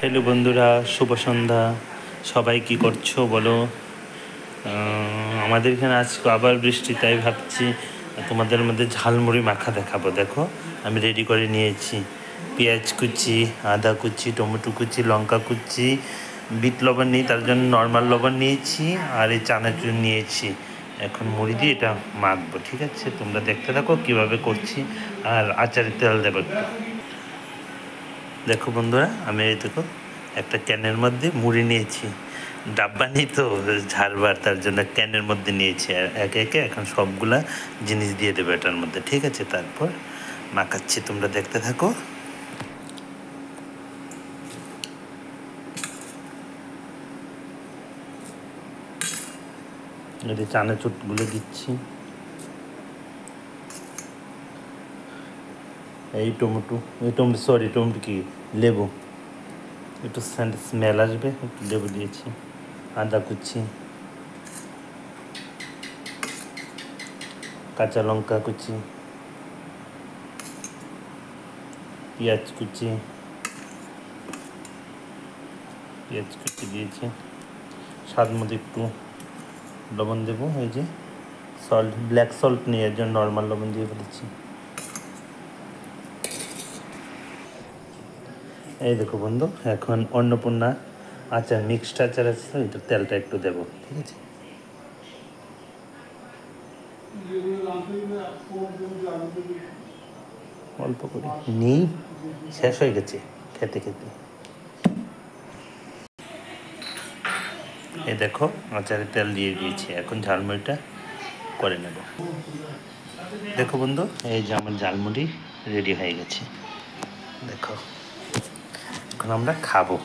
Hello বন্ধুরা, শুভ সন্ধ্যা। সবাই কি করছো বলো? আমাদের এখানে আজকে আবার বৃষ্টি, তাই ভাবছি তোমাদের মধ্যে ঝালমুড়ি মাখা দেখাবো। দেখো, আমি রেডি করে নিয়েছি পেঁয়াজ কুচি, আদা কুচি, টমেটো কুচি, লঙ্কা কুচি, বিট লবণ নিই, তার জন্য নর্মাল লবণ নিয়েছি, আর এই চানাচুর নিয়েছি। এখন মুড়ি দিয়ে এটা মাখবো, ঠিক আছে? তোমরা দেখতে থাকো কীভাবে করছি। আর আচারের তেল দেবো একটু। দেখো বন্ধুরা, আমি এই দেখো একটা ক্যানের মধ্যে মুড়ি নিয়েছি। ডাব্বা নেই তো ঝাড়বার, তার জন্য ক্যানের মধ্যে নিয়েছি। আর একে একে এখন সবগুলা জিনিস দিয়ে দেবো এটার মধ্যে, ঠিক আছে? তারপর মাখাচ্ছি, তোমরা দেখতে থাকো। এই চানাচুরগুলো দিচ্ছি, এই টমেটো কি, লেবু, একটু স্মেল আসবে, একটু লেবু দিয়েছি, আদা কুচি, কাঁচা লঙ্কা কুচি, পেঁয়াজ কুচি দিয়েছি। স্বাদ মতো একটু লবণ দেবো, এই যে সল্ট, ব্ল্যাক সল্ট নিয়ে এর জন্য নর্মাল লবণ দিয়ে ফেলেছি। এই দেখো বন্ধু, এখন অন্নপূর্ণা আচার, মিক্সড আচার আছে, এটা তেলটা একটু দেবো, ঠিক আছে? অল্প করে নিই, শেষ হয়ে গেছে খেতে খেতে। এই দেখো, আচারে তেল দিয়ে দিয়েছি, এখন ঝালমুড়িটা করে নেব। দেখো বন্ধু, এই যে আমার ঝালমুড়ি রেডি হয়ে গেছে। দেখো, এখন আমরা খাবো।